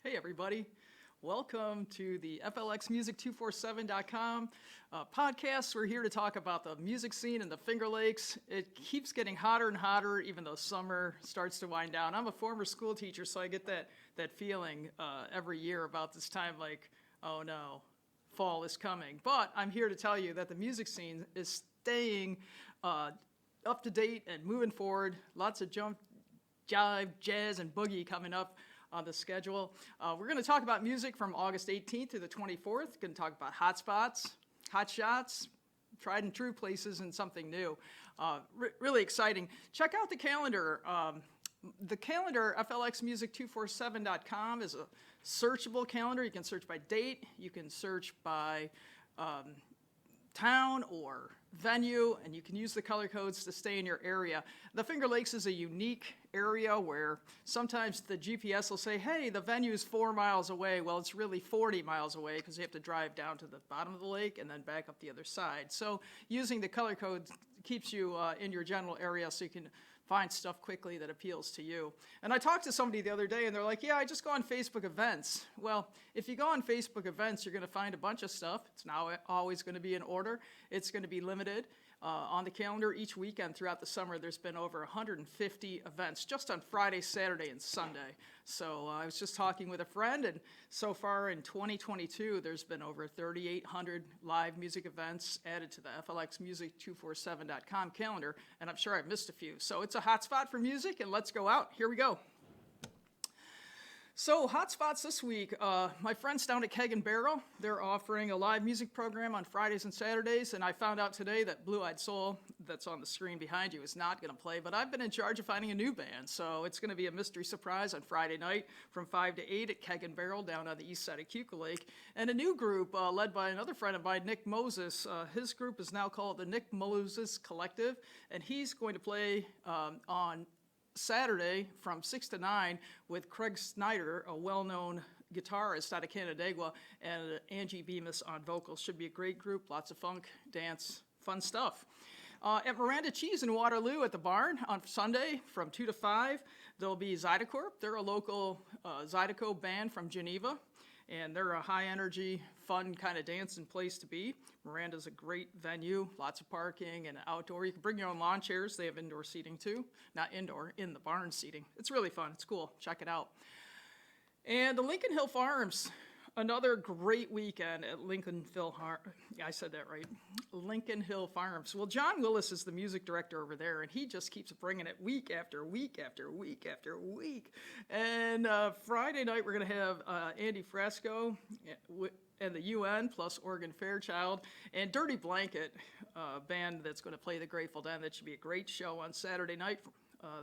Hey everybody, welcome to the FLXmusic247.com podcast. We're here to talk about the music scene in the Finger Lakes. It keeps getting hotter and hotter even though summer starts to wind down. I'm a former school teacher, so I get that feeling every year about this time, like, oh no, fall is coming. But I'm here to tell you that the music scene is staying up to date and moving forward. Lots of jump, jive, jazz, and boogie coming up on the schedule. We're going to talk about music from August 18th to the 24th. Going to talk about hot spots, hot shots, tried and true places, and something new. Really exciting. Check out the calendar. The calendar, FLXmusic247.com, is a searchable calendar. You can search by date. You can search by town or venue, and you can use the color codes to stay in your area. The Finger Lakes is a unique area where sometimes the GPS will say, hey, the venue is 4 miles away. Well, it's really 40 miles away because you have to drive down to the bottom of the lake and then back up the other side. So using the color code keeps you in your general area so you can find stuff quickly that appeals to you. And I talked to somebody the other day and they're like, yeah, I just go on Facebook events. Well, if you go on Facebook events, you're going to find a bunch of stuff. It's now always going to be in order. It's going to be limited. On the calendar each weekend throughout the summer, there's been over 150 events just on Friday, Saturday, and Sunday. So I was just talking with a friend, and so far in 2022, there's been over 3,800 live music events added to the FLXmusic247.com calendar, and I'm sure I've missed a few. So it's a hot spot for music, and let's go out. Here we go. So, hotspots this week. My friends down at Keg and Barrel, they're offering a live music program on Fridays and Saturdays, and I found out today that Blue Eyed Soul, that's on the screen behind you, is not going to play, but I've been in charge of finding a new band, so it's going to be a mystery surprise on Friday night from 5 to 8 at Keg and Barrel down on the east side of Keuka Lake, and a new group led by another friend of mine, Nick Moses. His group is now called the Nick Moses Collective, and he's going to play on Saturday from 6 to 9 with Craig Snyder, a well-known guitarist out of Canandaigua, and Angie Bemis on vocals. Should be a great group, lots of funk, dance, fun stuff. At Muranda Cheese in Waterloo at the barn on Sunday from 2 to 5, there'll be Zydecorp. They're a local Zydecorp band from Geneva, and they're a high-energy, fun kind of dancing place to be. Miranda's a great venue, lots of parking and outdoor. You can bring your own lawn chairs. They have indoor seating too. Not indoor, in the barn seating. It's really fun. It's cool. Check it out. And the Lincoln Hill Farms, another great weekend at Lincoln Hill Farms. Well, John Willis is the music director over there, and he just keeps bringing it week after week after week after week. And Friday night, we're going to have Andy Frasco and the UN, plus Oregon Fairchild, and Dirty Blanket, band that's going to play the Grateful Dead. That should be a great show on Saturday night.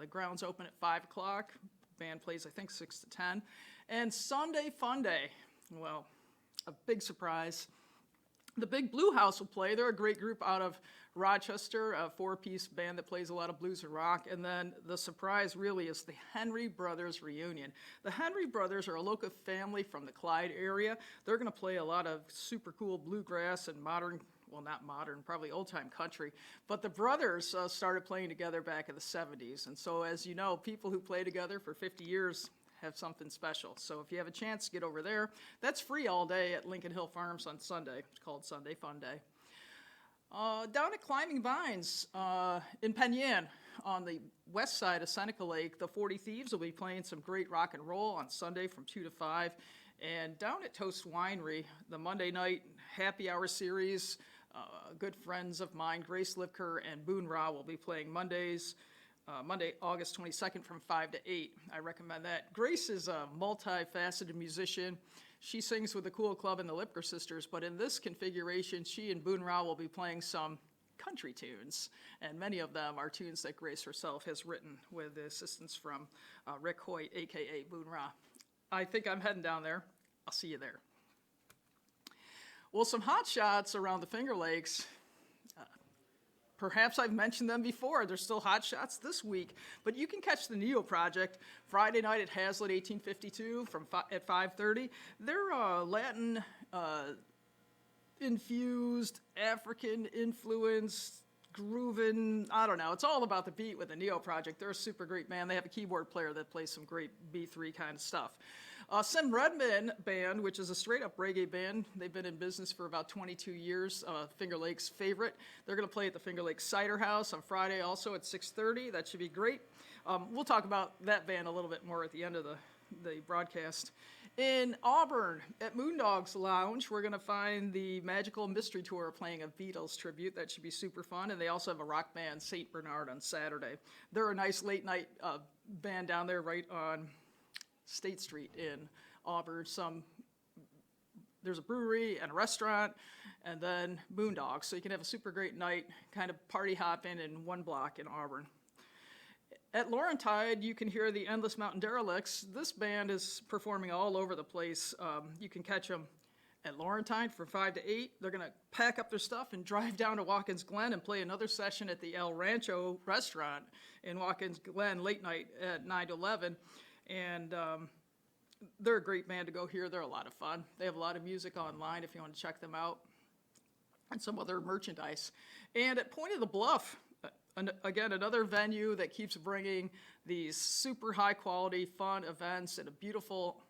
The grounds open at 5 o'clock. Band plays, I think, 6 to 10. And Sunday Fun Day. Well, a big surprise. The Big Blue House will play. They're a great group out of Rochester, a 4-piece band that plays a lot of blues and rock. And then the surprise really is the Henry Brothers reunion. The Henry Brothers are a local family from the Clyde area. They're going to play a lot of super cool bluegrass and modern, well, not modern, probably old-time country. But the brothers started playing together back in the 70s. And so, as you know, people who play together for 50 years have something special. So if you have a chance, get over there. That's free all day at Lincoln Hill Farms on Sunday. It's called Sunday Fun Day. Down at Climbing Vines in Penyan on the west side of Seneca Lake, the Forty Thieves will be playing some great rock and roll on Sunday from 2 to 5. And down at Toast Winery, the Monday night happy hour series, good friends of mine, Grace Lipker and Boone Ra, will be playing Monday, August 22nd from 5 to 8. I recommend that. Grace is a multifaceted musician. She sings with the Cool Club and the Lipker Sisters, but in this configuration, she and Boone Ra will be playing some country tunes, and many of them are tunes that Grace herself has written with the assistance from Rick Hoyt, a.k.a. Boone Ra. I think I'm heading down there. I'll see you there. Well, some hot shots around the Finger Lakes. Perhaps I've mentioned them before. There's still hot shots this week, but you can catch the Neo Project Friday night at Hazlitt 1852 at 5:30. They're Latin infused, African influenced, grooving. I don't know. It's all about the beat with the Neo Project. They're a super great band. They have a keyboard player that plays some great B3 kind of stuff. Sim Redmond Band, which is a straight-up reggae band. They've been in business for about 22 years. Finger Lakes favorite. They're going to play at the Finger Lakes Cider House on Friday also at 6:30. That should be great. We'll talk about that band a little bit more at the end of the broadcast. In Auburn, at Moondog's Lounge, we're going to find the Magical Mystery Tour playing a Beatles tribute. That should be super fun. And they also have a rock band, St. Bernard, on Saturday. They're a nice late-night band down there right on State Street in Auburn. There's a brewery and a restaurant, and then Moondogs. So you can have a super great night, kind of party hopping in one block in Auburn. At Laurentide, you can hear the Endless Mountain Derelicts. This band is performing all over the place. You can catch them at Laurentide from 5 to 8. They're going to pack up their stuff and drive down to Watkins Glen and play another session at the El Rancho restaurant in Watkins Glen late night at 9 to 11. And they're a great band to go hear. They're a lot of fun. They have a lot of music online if you want to check them out, and some other merchandise. And at Point of the Bluff, again, another venue that keeps bringing these super high-quality, fun events at a beautiful,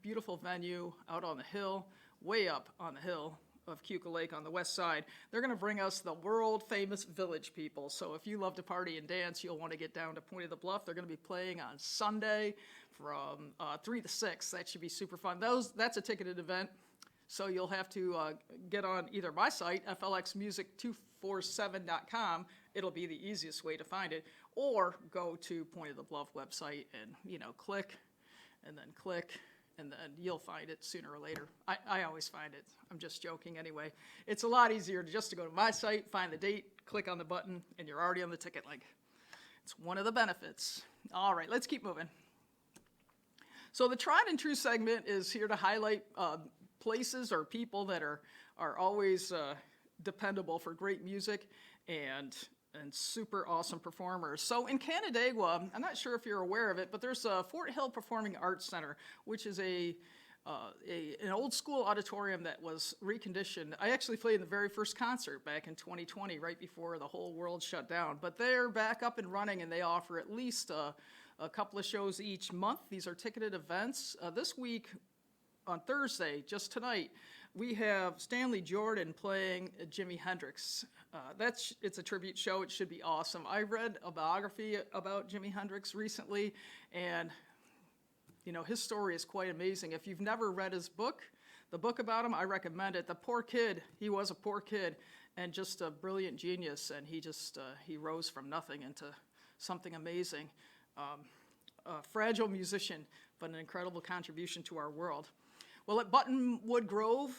beautiful venue out on the hill, way up on the hill of Keuka Lake on the west side. They're going to bring us the world-famous Village People. So if you love to party and dance, you'll want to get down to Point of the Bluff. They're going to be playing on Sunday from 3 to 6. That should be super fun. That's a ticketed event, so you'll have to get on either my site, flxmusic247.com. It'll be the easiest way to find it, or go to Point of the Bluff website and, click, and then click, and then you'll find it sooner or later. I always find it. I'm just joking anyway. It's a lot easier just to go to my site, find the date, click on the button, and you're already on the ticket link. It's one of the benefits. All right, let's keep moving. So the Tried and True segment is here to highlight places or people that are always dependable for great music and super awesome performers. So in Canandaigua, I'm not sure if you're aware of it, but there's a Fort Hill Performing Arts Center, which is an old school auditorium that was reconditioned. I actually played in the very first concert back in 2020, right before the whole world shut down. But they're back up and running, and they offer at least a couple of shows each month. These are ticketed events. This week, on Thursday, just tonight, we have Stanley Jordan playing Jimi Hendrix. It's a tribute show. It should be awesome. I read a biography about Jimi Hendrix recently, and his story is quite amazing. If you've never read his book, the book about him, I recommend it. The poor kid, he was a poor kid and just a brilliant genius, and he rose from nothing into something amazing. A fragile musician, but an incredible contribution to our world. Well, at Buttonwood Grove,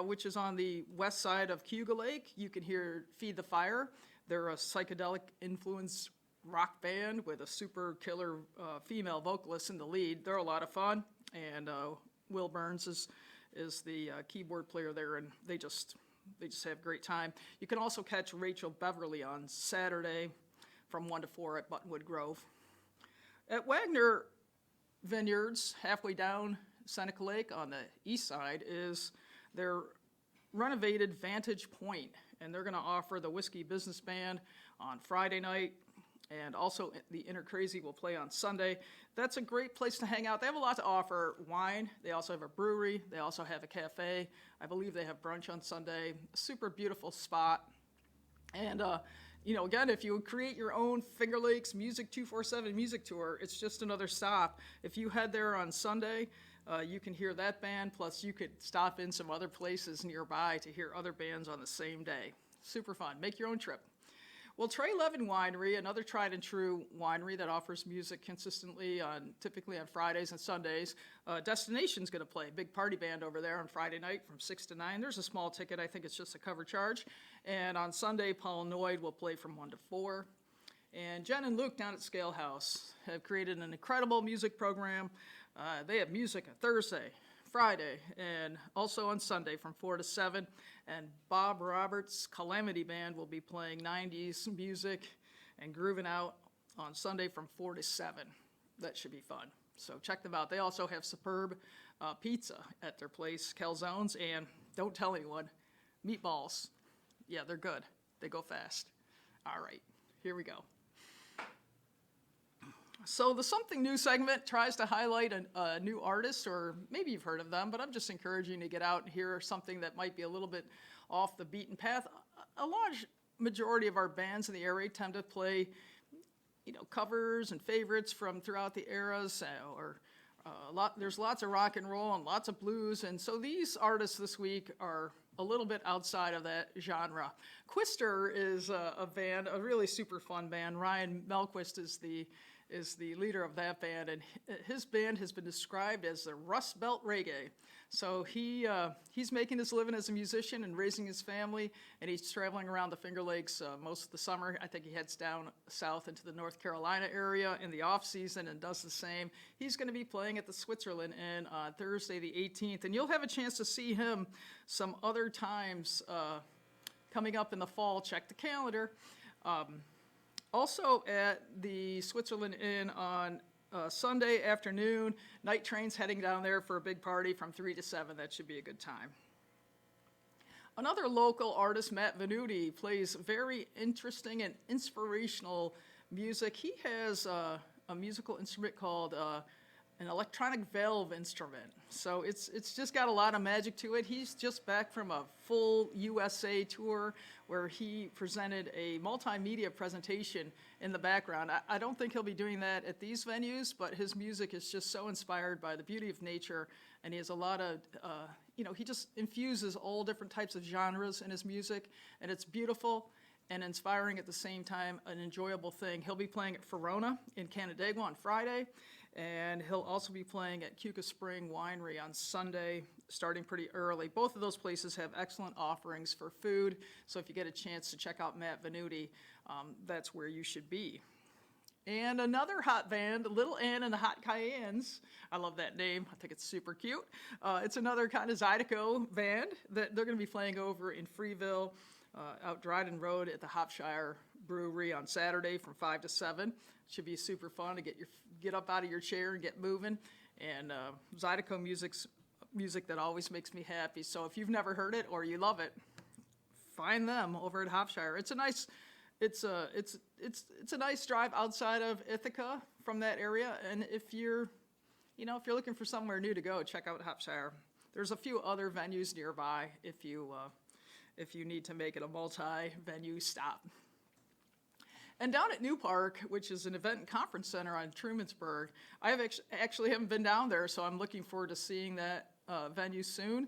which is on the west side of Keuka Lake, you can hear Feed the Fire. They're a psychedelic-influenced rock band with a super killer female vocalist in the lead. They're a lot of fun, and Will Burns is the keyboard player there, and they just have a great time. You can also catch Rachel Beverly on Saturday from 1 to 4 at Buttonwood Grove. At Wagner Vineyards, halfway down Seneca Lake on the east side, is their renovated Vantage Point, and they're going to offer the Whiskey Business Band on Friday night, and also the Inner Crazy will play on Sunday. That's a great place to hang out. They have a lot to offer: wine. They also have a brewery. They also have a cafe. I believe they have brunch on Sunday. A super beautiful spot. And again, if you create your own Finger Lakes Music 247 music tour, it's just another stop. If you head there on Sunday, you can hear that band, plus you could stop in some other places nearby to hear other bands on the same day. Super fun. Make your own trip. Well, Treleaven Winery, another tried and true winery that offers music consistently typically on Fridays and Sundays. Destination's going to play a big party band over there on Friday night from 6 to 9. There's a small ticket. I think it's just a cover charge. And on Sunday, Paul Noyd will play from 1 to 4. And Jen and Luke down at Scale House have created an incredible music program. They have music on Thursday, Friday, and also on Sunday from 4 to 7. And Bob Roberts' Calamity Band will be playing 90s music and grooving out on Sunday from 4 to 7. That should be fun. So check them out. They also have superb pizza at their place, Calzones, and don't tell anyone, meatballs. Yeah, they're good. They go fast. All right, here we go. So the Something New segment tries to highlight a new artist, or maybe you've heard of them, but I'm just encouraging you to get out and hear something that might be a little bit off the beaten path. A large majority of our bands in the area tend to play, covers and favorites from throughout the eras, there's lots of rock and roll and lots of blues, and so these artists this week are a little bit outside of that genre. Quister is a band, a really super fun band. Ryan Melquist is the leader of that band, and his band has been described as the Rust Belt Reggae. So he's making his living as a musician and raising his family, and he's traveling around the Finger Lakes most of the summer. I think he heads down south into the North Carolina area in the off season and does the same. He's going to be playing at the Switzerland Inn on Thursday the 18th, and you'll have a chance to see him some other times coming up in the fall. Check the calendar. Also at the Switzerland Inn on Sunday afternoon, night train's heading down there for a big party from 3 to 7. That should be a good time. Another local artist, Matt Venuti, plays very interesting and inspirational music. He has a musical instrument called an electronic valve instrument. So it's just got a lot of magic to it. He's just back from a full USA tour where he presented a multimedia presentation in the background. I don't think he'll be doing that at these venues, but his music is just so inspired by the beauty of nature, and he has a lot of, he just infuses all different types of genres in his music, and it's beautiful and inspiring at the same time, an enjoyable thing. He'll be playing at Ferona in Canandaigua on Friday, and he'll also be playing at Keuka Spring Winery on Sunday, starting pretty early. Both of those places have excellent offerings for food, so if you get a chance to check out Matt Venuti, that's where you should be. And another hot band, Little Ann and the Hot Cayennes. I love that name. I think it's super cute. It's another kind of Zydecorp band that they're going to be playing over in Freeville, out Dryden Road at the Hopshire Brewery on Saturday from 5 to 7. Should be super fun to get up out of your chair and get moving. And Zydecorp music's music that always makes me happy. So if you've never heard it or you love it, find them over at Hopshire. It's a nice drive outside of Ithaca from that area. And if you're looking for somewhere new to go, check out Hopshire. There's a few other venues nearby if you need to make it a multi-venue stop. And down at New Park, which is an event and conference center on Trumansburg, I actually haven't been down there, so I'm looking forward to seeing that venue soon.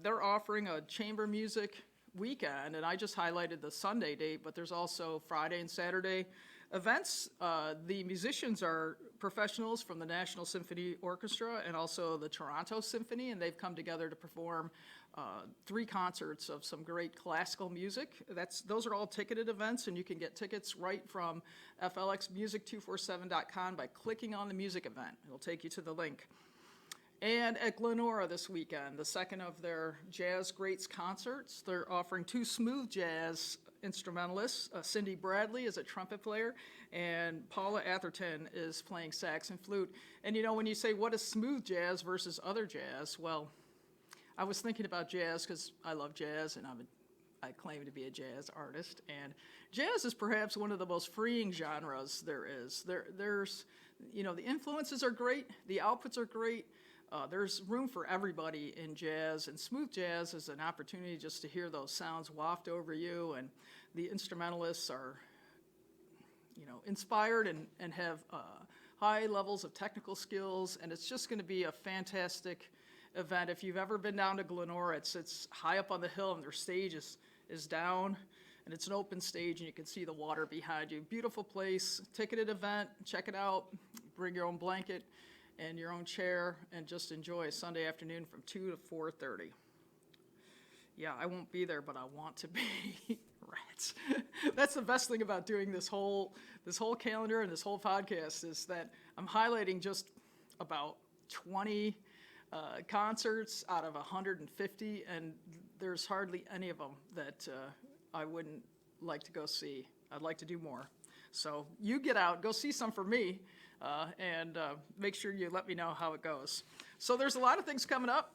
They're offering a chamber music weekend, and I just highlighted the Sunday date, but there's also Friday and Saturday events. The musicians are professionals from the National Symphony Orchestra and also the Toronto Symphony, and they've come together to perform 3 concerts of some great classical music. Those are all ticketed events, and you can get tickets right from flxmusic247.com by clicking on the music event. It'll take you to the link. And at Glenora this weekend, the second of their Jazz Greats concerts, they're offering 2 smooth jazz instrumentalists. Cindy Bradley is a trumpet player, and Paula Atherton is playing sax and flute. And when you say, what is smooth jazz versus other jazz? Well, I was thinking about jazz because I love jazz, and I claim to be a jazz artist. And jazz is perhaps one of the most freeing genres there is. There's, the influences are great, the outputs are great. There's room for everybody in jazz, and smooth jazz is an opportunity just to hear those sounds waft over you, and the instrumentalists are, inspired and have high levels of technical skills, and it's just going to be a fantastic event. If you've ever been down to Glenora, it's high up on the hill, and their stage is down, and it's an open stage, and you can see the water behind you. Beautiful place, ticketed event, check it out, bring your own blanket and your own chair, and just enjoy Sunday afternoon from 2 to 4:30. Yeah, I won't be there, but I want to be. Rats. That's the best thing about doing this whole calendar and this whole podcast is that I'm highlighting just about 20 concerts out of 150, and there's hardly any of them that I wouldn't like to go see. I'd like to do more. So you get out, go see some for me, and make sure you let me know how it goes. So there's a lot of things coming up,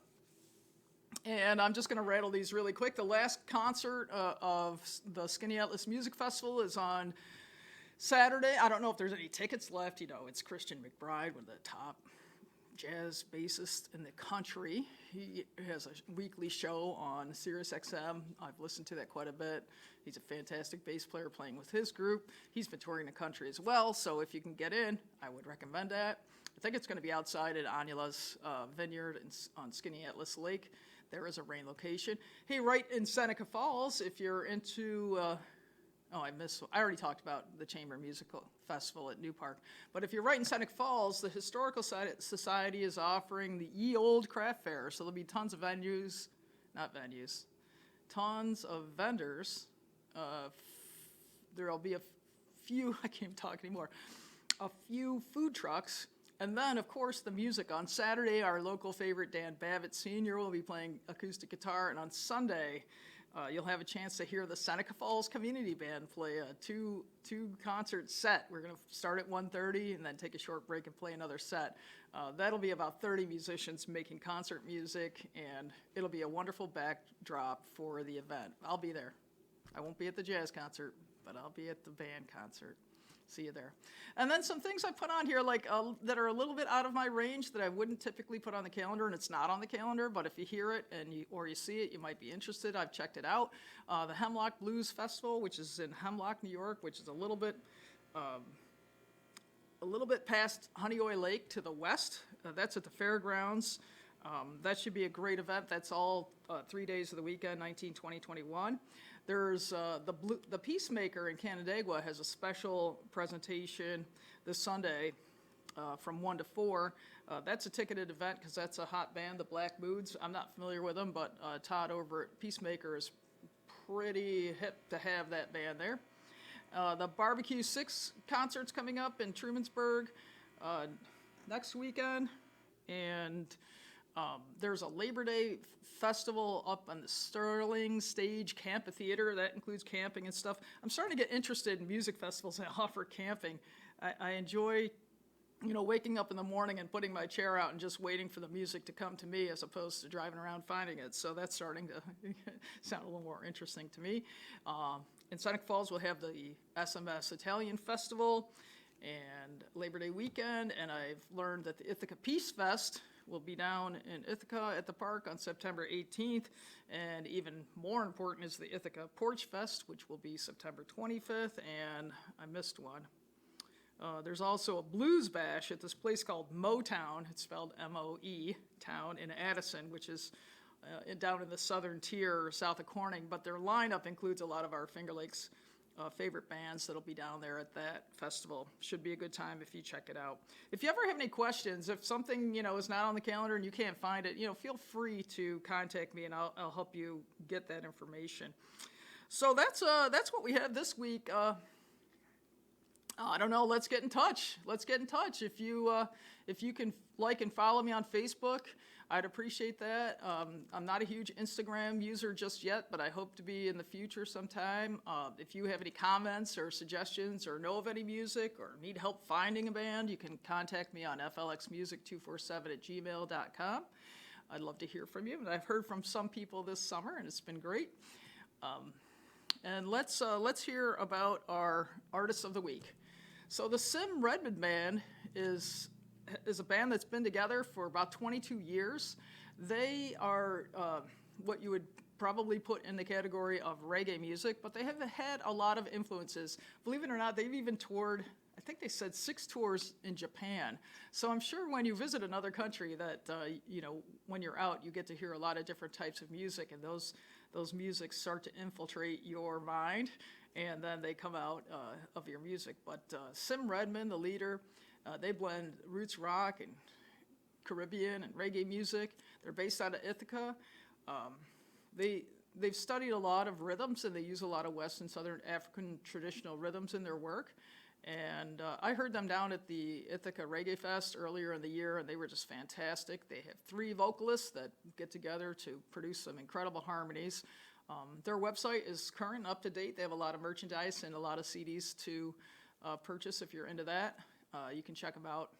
and I'm just going to rattle these really quick. The last concert of the Skaneateles Music Festival is on Saturday. I don't know if there's any tickets left. You know, it's Christian McBride, one of the top jazz bassist in the country. He has a weekly show on Sirius XM. I've listened to that quite a bit. He's a fantastic bass player playing with his group. He's been touring the country as well, so if you can get in, I would recommend that. I think it's going to be outside at Anula's Vineyard on Skaneateles Lake. There is a rain location. Hey, right in Seneca Falls, if you're into... I already talked about the Chamber Musical Festival at New Park. But if you're right in Seneca Falls, the Historical Society is offering the Ye Olde Craft Fair. So there'll be tons of tons of vendors. There'll be a few, I can't talk anymore, a few food trucks. And then, of course, the music. On Saturday, our local favorite, Dan Babbitt Sr. will be playing acoustic guitar. And on Sunday, you'll have a chance to hear the Seneca Falls Community Band play a two-concert set. We're going to start at 1:30 and then take a short break and play another set. That'll be about 30 musicians making concert music, and it'll be a wonderful backdrop for the event. I'll be there. I won't be at the jazz concert, but I'll be at the band concert. See you there. And then some things I put on here that are a little bit out of my range that I wouldn't typically put on the calendar, and it's not on the calendar, but if you hear it or you see it, you might be interested. I've checked it out. The Hemlock Blues Festival, which is in Hemlock, New York, which is a little bit past Honeoye Lake to the west. That's at the fairgrounds. That should be a great event. That's all 3 days of the weekend, 19, 20, 21. There's the Peacemaker in Canandaigua has a special presentation this Sunday from 1 to 4. That's a ticketed event because that's a hot band, the Black Moods. I'm not familiar with them, but Todd over at Peacemaker is pretty hip to have that band there. The Barbecue 6 concert's coming up in Trumansburg next weekend, and there's a Labor Day festival up on the Sterling Stage Amphitheater. That includes camping and stuff. I'm starting to get interested in music festivals that offer camping. I enjoy, waking up in the morning and putting my chair out and just waiting for the music to come to me as opposed to driving around finding it. So that's starting to sound a little more interesting to me. In Seneca Falls, we'll have the SMS Italian Festival and Labor Day weekend, and I've learned that the Ithaca Peace Fest will be down in Ithaca at the park on September 18th, and even more important is the Ithaca Porch Fest, which will be September 25th, and I missed one. There's also a blues bash at this place called Motown. It's spelled M-O-E, Town, in Addison, which is down in the southern tier south of Corning, but their lineup includes a lot of our Finger Lakes favorite bands that'll be down there at that festival. Should be a good time if you check it out. If you ever have any questions, if something is not on the calendar and you can't find it, feel free to contact me and I'll help you get that information. So that's what we have this week. I don't know. Let's get in touch. If you can like and follow me on Facebook, I'd appreciate that. I'm not a huge Instagram user just yet, but I hope to be in the future sometime. If you have any comments or suggestions or know of any music or need help finding a band, you can contact me on flxmusic247@gmail.com. I'd love to hear from you. And I've heard from some people this summer, and it's been great. And let's hear about our Artists of the Week. So the Sim Redmond Band is a band that's been together for about 22 years. They are what you would probably put in the category of reggae music, but they have had a lot of influences. Believe it or not, they've even toured, I think they said 6 tours in Japan. So I'm sure when you visit another country that, when you're out, you get to hear a lot of different types of music, and those music start to infiltrate your mind, and then they come out of your music. But Sim Redmond, the leader, they blend roots rock and Caribbean and reggae music. They're based out of Ithaca. They've studied a lot of rhythms, and they use a lot of West and Southern African traditional rhythms in their work. And I heard them down at the Ithaca Reggae Fest earlier in the year, and they were just fantastic. They have 3 vocalists that get together to produce some incredible harmonies. Their website is current and up to date. They have a lot of merchandise and a lot of CDs to purchase if you're into that. You can check them out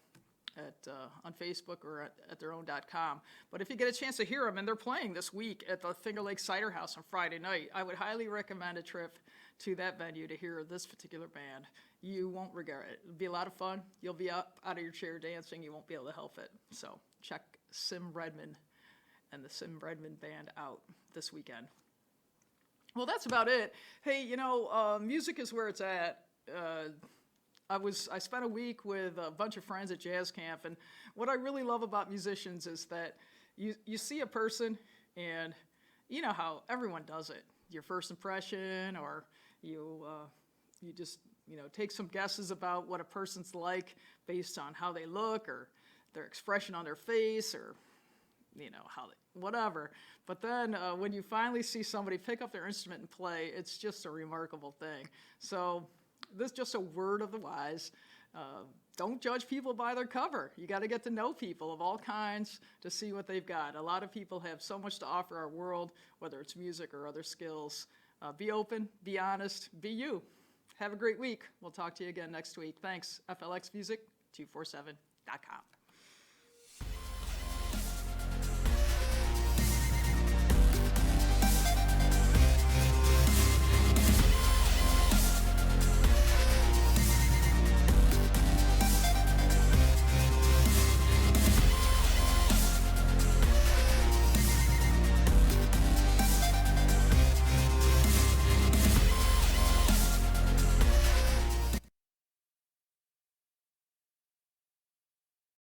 on Facebook or at their own.com. But if you get a chance to hear them, and they're playing this week at the Finger Lakes Cider House on Friday night, I would highly recommend a trip to that venue to hear this particular band. You won't regret it. It'll be a lot of fun. You'll be up out of your chair dancing. You won't be able to help it. So check Sim Redmond and the Sim Redmond Band out this weekend. Well, that's about it. Hey, music is where it's at. I spent a week with a bunch of friends at jazz camp, and what I really love about musicians is that you see a person, and you know how everyone does it. Your first impression, or you just take some guesses about what a person's like based on how they look or their expression on their face, or how they, whatever. But then when you finally see somebody pick up their instrument and play, it's just a remarkable thing. So this is just a word of the wise. Don't judge people by their cover. You got to get to know people of all kinds to see what they've got. A lot of people have so much to offer our world, whether it's music or other skills. Be open, be honest, be you. Have a great week. We'll talk to you again next week. Thanks. FLX Music, 247.com.